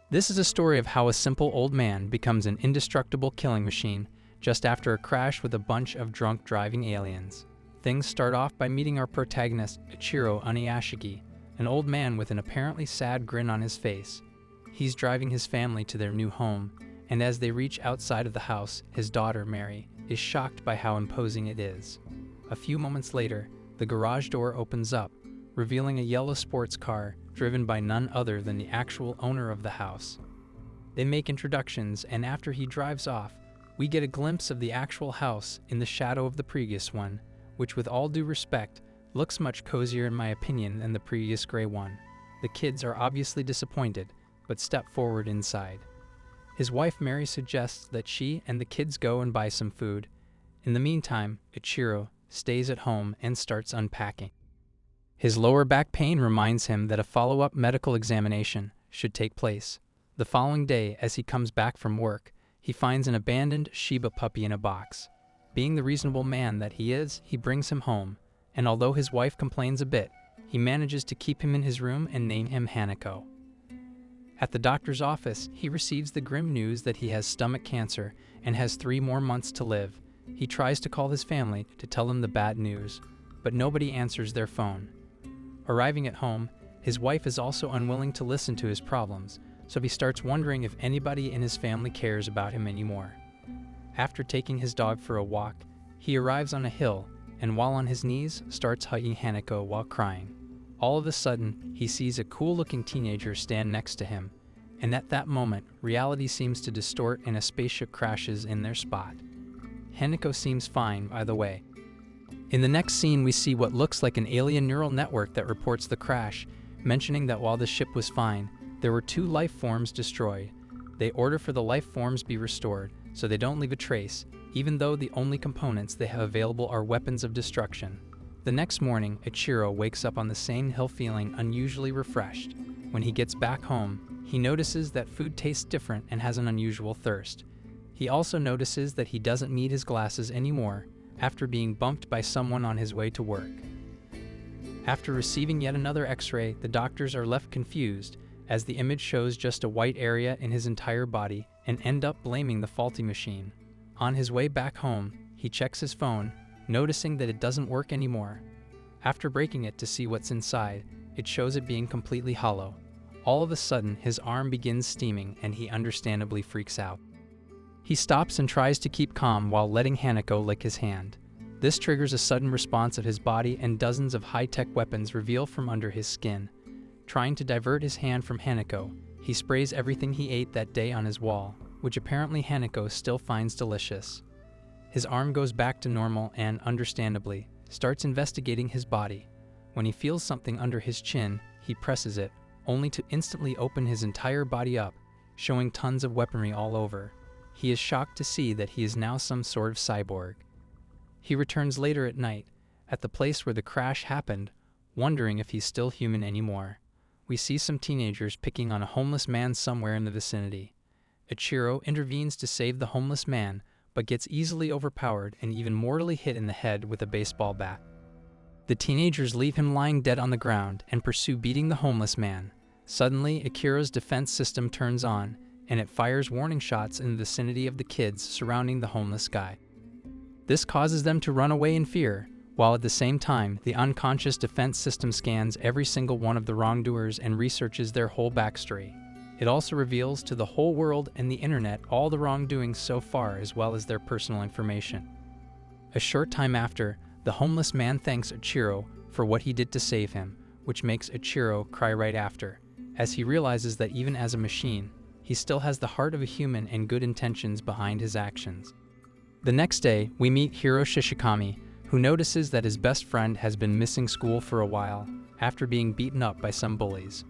This is a story of how a simple old man becomes an indestructible killing machine just after a crash with a bunch of drunk driving aliens. Things start off by meeting our protagonist, Ichiro Oniyashiki, an old man with an apparently sad grin on his face. He's driving his family to their new home, and as they reach outside of the house, his daughter, Mary, is shocked by how imposing it is. A few moments later, the garage door opens up, revealing a yellow sports car driven by none other than the actual owner of the house. They make introductions, and after he drives off, we get a glimpse of the actual house in the shadow of the previous one, which with all due respect, looks much cozier in my opinion than the previous gray one. The kids are obviously disappointed, but step forward inside. His wife Mary suggests that she and the kids go and buy some food. In the meantime, Ichiro stays at home and starts unpacking. His lower back pain reminds him that a follow-up medical examination should take place. The following day, as he comes back from work, he finds an abandoned Shiba puppy in a box. Being the reasonable man that he is, he brings him home, and although his wife complains a bit, he manages to keep him in his room and name him Hanako. At the doctor's office, he receives the grim news that he has stomach cancer and has 3 more months to live. He tries to call his family to tell them the bad news, but nobody answers their phone. Arriving at home, his wife is also unwilling to listen to his problems, so he starts wondering if anybody in his family cares about him anymore. After taking his dog for a walk, he arrives on a hill, and while on his knees, starts hugging Hanako while crying. All of a sudden, he sees a cool-looking teenager stand next to him, and at that moment, reality seems to distort and a spaceship crashes in their spot. Hanako seems fine, by the way. In the next scene, we see what looks like an alien neural network that reports the crash, mentioning that while the ship was fine, there were 2 life forms destroyed. They order for the life forms be restored, so they don't leave a trace, even though the only components they have available are weapons of destruction. The next morning, Ichiro wakes up on the same hill feeling unusually refreshed. When he gets back home, he notices that food tastes different and has an unusual thirst. He also notices that he doesn't need his glasses anymore after being bumped by someone on his way to work. After receiving yet another X-ray, the doctors are left confused as the image shows just a white area in his entire body and end up blaming the faulty machine. On his way back home, he checks his phone, noticing that it doesn't work anymore. After breaking it to see what's inside, it shows it being completely hollow. All of a sudden, his arm begins steaming and he understandably freaks out. He stops and tries to keep calm while letting Hanako lick his hand. This triggers a sudden response of his body and dozens of high-tech weapons reveal from under his skin. Trying to divert his hand from Hanako, he sprays everything he ate that day on his wall, which apparently Hanako still finds delicious. His arm goes back to normal and, understandably, starts investigating his body. When he feels something under his chin, he presses it, only to instantly open his entire body up, showing tons of weaponry all over. He is shocked to see that he is now some sort of cyborg. He returns later at night, at the place where the crash happened, wondering if he's still human anymore. We see some teenagers picking on a homeless man somewhere in the vicinity. Ichiro intervenes to save the homeless man, but gets easily overpowered and even mortally hit in the head with a baseball bat. The teenagers leave him lying dead on the ground and pursue beating the homeless man. Suddenly, Ichiro's defense system turns on, and it fires warning shots in the vicinity of the kids surrounding the homeless guy. This causes them to run away in fear, while at the same time, the unconscious defense system scans every single one of the wrongdoers and researches their whole backstory. It also reveals to the whole world and the internet all the wrongdoings so far as well as their personal information. A short time after, the homeless man thanks Ichiro for what he did to save him, which makes Ichiro cry right after, as he realizes that even as a machine, he still has the heart of a human and good intentions behind his actions. The next day, we meet Hiro Shishikami, who notices that his best friend has been missing school for a while after being beaten up by some bullies.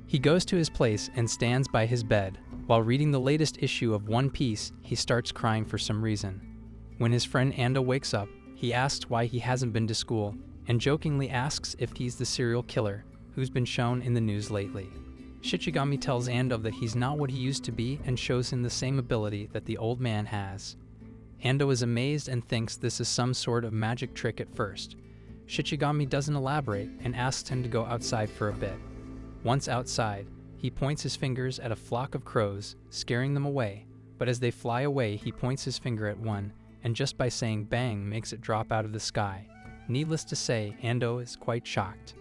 He goes to his place and stands by his bed. While reading the latest issue of One Piece, he starts crying for some reason. When his friend Ando wakes up, he asks why he hasn't been to school and jokingly asks if he's the serial killer who's been shown in the news lately. Shichigami tells Ando that he's not what he used to be and shows him the same ability that the old man has. Ando is amazed and thinks this is some sort of magic trick at first. Shichigami doesn't elaborate and asks him to go outside for a bit. Once outside, He points his fingers at a flock of crows, scaring them away, but as they fly away, he points his finger at one, and just by saying bang makes it drop out of the sky. Needless to say, Ando is quite shocked.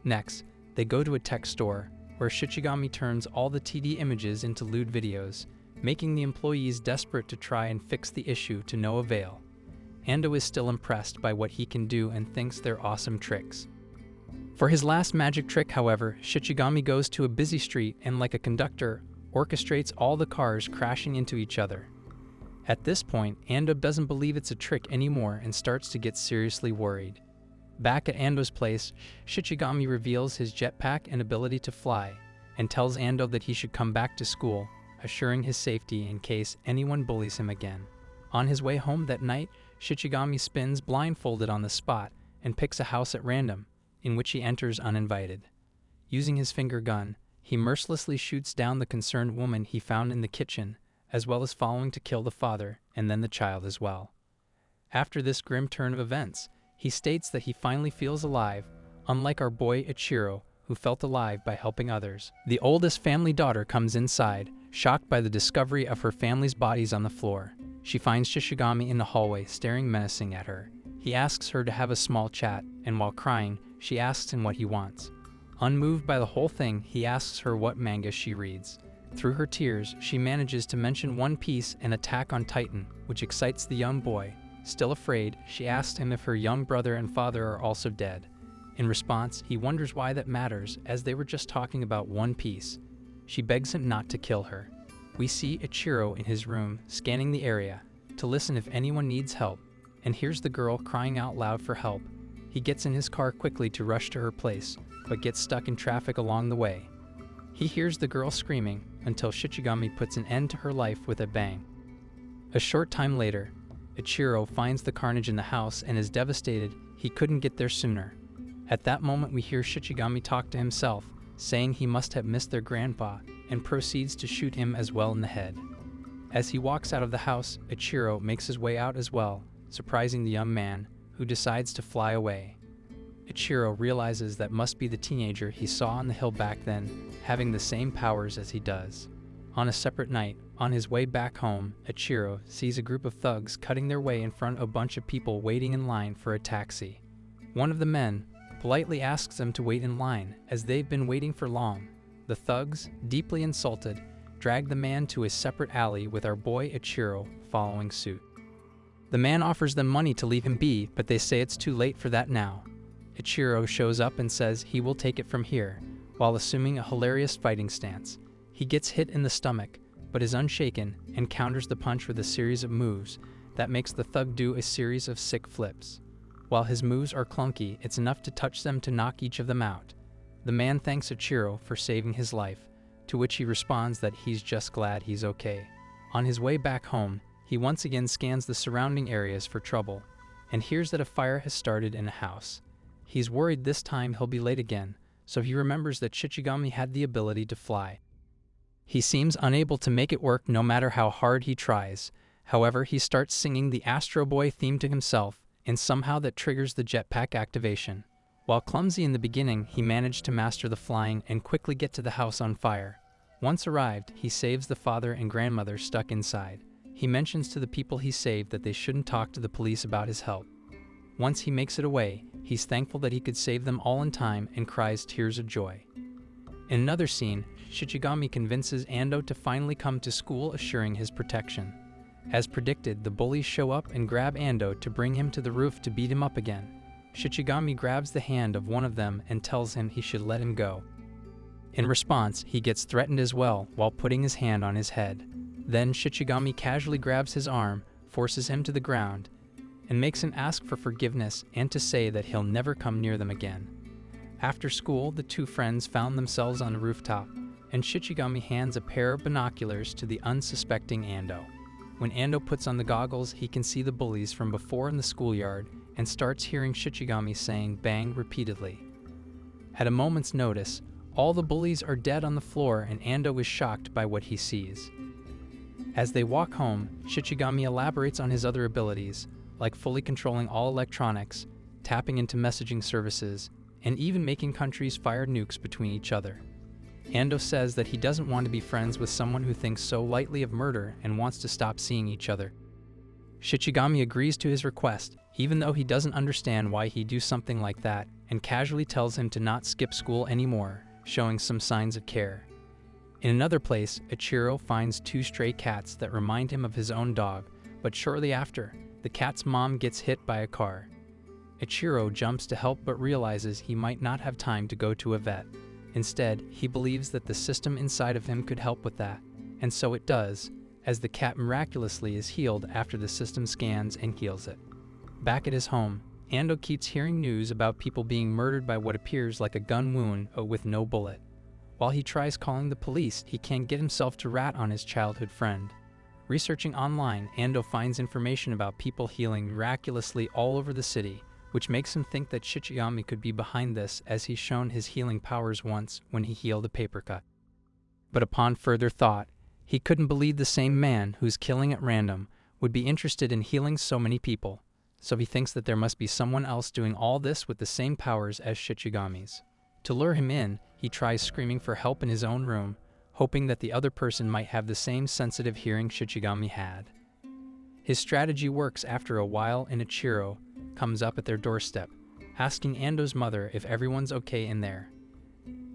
Next, they go to a tech store, where Shichigami turns all the TD images into lewd videos, making the employees desperate to try and fix the issue to no avail. Ando is still impressed by what he can do and thinks they're awesome tricks. For his last magic trick, however, Shichigami goes to a busy street and, like a conductor, orchestrates all the cars crashing into each other. At this point, Ando doesn't believe it's a trick anymore and starts to get seriously worried. Back at Ando's place, Shichigami reveals his jetpack and ability to fly, and tells Ando that he should come back to school, assuring his safety in case anyone bullies him again. On his way home that night, Shichigami spins blindfolded on the spot and picks a house at random, in which he enters uninvited. Using his finger gun, he mercilessly shoots down the concerned woman he found in the kitchen, as well as following to kill the father and then the child as well. After this grim turn of events, he states that he finally feels alive, unlike our boy Ichiro, who felt alive by helping others. The oldest family daughter comes inside, shocked by the discovery of her family's bodies on the floor. She finds Shichigami in the hallway, staring menacing at her. He asks her to have a small chat, and while crying, she asks him what he wants. Unmoved by the whole thing, he asks her what manga she reads. Through her tears, she manages to mention One Piece and Attack on Titan, which excites the young boy. Still afraid, she asks him if her young brother and father are also dead. In response, he wonders why that matters, as they were just talking about One Piece. She begs him not to kill her. We see Ichiro in his room, scanning the area, to listen if anyone needs help, and hears the girl crying out loud for help. He gets in his car quickly to rush to her place, but gets stuck in traffic along the way. He hears the girl screaming, until Shichigami puts an end to her life with a bang. A short time later, Ichiro finds the carnage in the house and is devastated he couldn't get there sooner. At that moment, we hear Shichigami talk to himself, saying he must have missed their grandpa, and proceeds to shoot him as well in the head. As he walks out of the house, Ichiro makes his way out as well, surprising the young man, who decides to fly away. Ichiro realizes that must be the teenager he saw on the hill back then, having the same powers as he does. On a separate night, on his way back home, Ichiro sees a group of thugs cutting their way in front of a bunch of people waiting in line for a taxi. One of the men politely asks them to wait in line, as they've been waiting for long. The thugs, deeply insulted, drag the man to a separate alley with our boy Ichiro following suit. The man offers them money to leave him be, but they say it's too late for that now. Ichiro shows up and says he will take it from here, while assuming a hilarious fighting stance. He gets hit in the stomach, but is unshaken and counters the punch with a series of moves that makes the thug do a series of sick flips. While his moves are clunky, it's enough to touch them to knock each of them out. The man thanks Ichiro for saving his life, to which he responds that he's just glad he's okay. On his way back home, he once again scans the surrounding areas for trouble, and hears that a fire has started in a house. He's worried this time he'll be late again, so he remembers that Shichigami had the ability to fly. He seems unable to make it work no matter how hard he tries. However, he starts singing the Astro Boy theme to himself, and somehow that triggers the jetpack activation. While clumsy in the beginning, he managed to master the flying and quickly get to the house on fire. Once arrived, he saves the father and grandmother stuck inside. He mentions to the people he saved that they shouldn't talk to the police about his help. Once he makes it away, he's thankful that he could save them all in time and cries tears of joy. In another scene, Shichigami convinces Ando to finally come to school, assuring his protection. As predicted, the bullies show up and grab Ando to bring him to the roof to beat him up again. Shichigami grabs the hand of one of them and tells him he should let him go. In response, he gets threatened as well while putting his hand on his head. Then Shichigami casually grabs his arm, forces him to the ground, and makes him ask for forgiveness and to say that he'll never come near them again. After school, the two friends found themselves on a rooftop, and Shichigami hands a pair of binoculars to the unsuspecting Ando. When Ando puts on the goggles, he can see the bullies from before in the schoolyard and starts hearing Shichigami saying bang repeatedly. At a moment's notice, all the bullies are dead on the floor and Ando is shocked by what he sees. As they walk home, Shichigami elaborates on his other abilities, like fully controlling all electronics, tapping into messaging services, and even making countries fire nukes between each other. Ando says that he doesn't want to be friends with someone who thinks so lightly of murder and wants to stop seeing each other. Shichigami agrees to his request, even though he doesn't understand why he'd do something like that, and casually tells him to not skip school anymore, showing some signs of care. In another place, Ichiro finds 2 stray cats that remind him of his own dog, but shortly after, the cat's mom gets hit by a car. Ichiro jumps to help but realizes he might not have time to go to a vet. Instead, he believes that the system inside of him could help with that, and so it does, as the cat miraculously is healed after the system scans and heals it. Back at his home, Ando keeps hearing news about people being murdered by what appears like a gun wound with no bullet. While he tries calling the police, he can't get himself to rat on his childhood friend. Researching online, Ando finds information about people healing miraculously all over the city, which makes him think that Shichigami could be behind this, as he's shown his healing powers once when he healed a paper cut. But upon further thought, he couldn't believe the same man who's killing at random would be interested in healing so many people, so he thinks that there must be someone else doing all this with the same powers as Shichigami's. To lure him in, he tries screaming for help in his own room, hoping that the other person might have the same sensitive hearing Shichigami had. His strategy works after a while, and Ichiro comes up at their doorstep, asking Ando's mother if everyone's okay in there.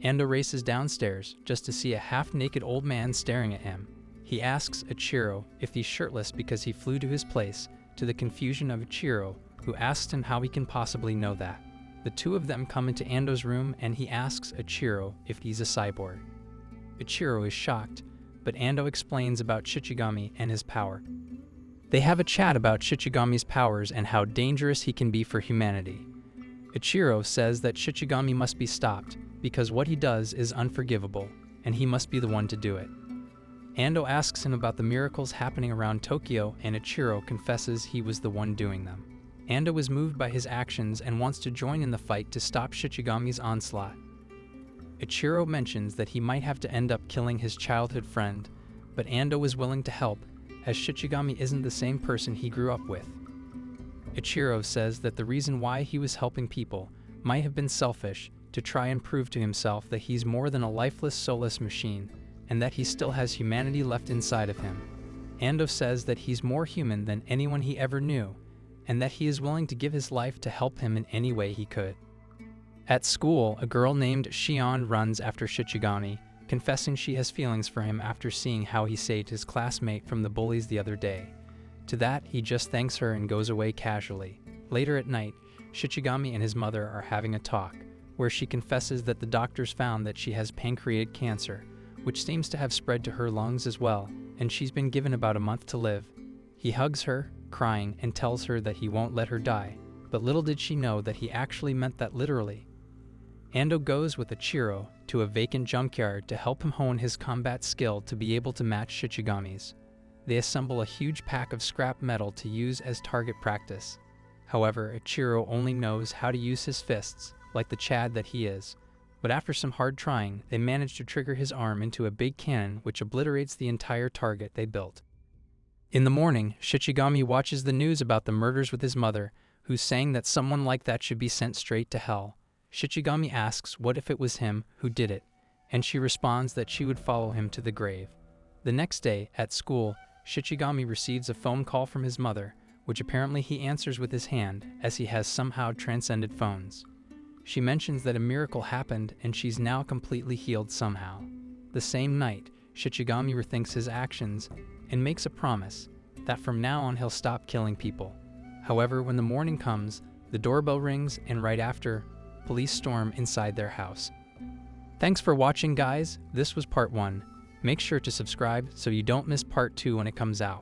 Ando races downstairs just to see a half-naked old man staring at him. He asks Ichiro if he's shirtless because he flew to his place, to the confusion of Ichiro, who asks him how he can possibly know that. The two of them come into Ando's room and he asks Ichiro if he's a cyborg. Ichiro is shocked, but Ando explains about Shichigami and his power. They have a chat about Shichigami's powers and how dangerous he can be for humanity. Ichiro says that Shichigami must be stopped because what he does is unforgivable, and he must be the one to do it. Ando asks him about the miracles happening around Tokyo, and Ichiro confesses he was the one doing them. Ando is moved by his actions and wants to join in the fight to stop Shichigami's onslaught. Ichiro mentions that he might have to end up killing his childhood friend, but Ando is willing to help, as Shichigami isn't the same person he grew up with. Ichiro says that the reason why he was helping people might have been selfish, to try and prove to himself that he's more than a lifeless, soulless machine, and that he still has humanity left inside of him. Ando says that he's more human than anyone he ever knew, and that he is willing to give his life to help him in any way he could. At school, a girl named Shion runs after Shichigami, confessing she has feelings for him after seeing how he saved his classmate from the bullies the other day. To that, he just thanks her and goes away casually. Later at night, Shichigami and his mother are having a talk, where she confesses that the doctors found that she has pancreatic cancer, which seems to have spread to her lungs as well, and she's been given about a month to live. He hugs her, crying, and tells her that he won't let her die, but little did she know that he actually meant that literally. Ando goes with Ichiro to a vacant junkyard to help him hone his combat skill to be able to match Shichigami's. They assemble a huge pack of scrap metal to use as target practice. However, Ichiro only knows how to use his fists, like the Chad that he is, but after some hard trying, they manage to trigger his arm into a big cannon which obliterates the entire target they built. In the morning, Shichigami watches the news about the murders with his mother, who's saying that someone like that should be sent straight to hell. Shichigami asks what if it was him who did it, and she responds that she would follow him to the grave. The next day, at school, Shichigami receives a phone call from his mother, which apparently he answers with his hand, as he has somehow transcended phones. She mentions that a miracle happened and she's now completely healed somehow. The same night, Shichigami rethinks his actions and makes a promise that from now on he'll stop killing people. However, when the morning comes, the doorbell rings, and right after, police storm inside their house. Thanks for watching, guys. This was part 1. Make sure to subscribe so you don't miss part 2 when it comes out.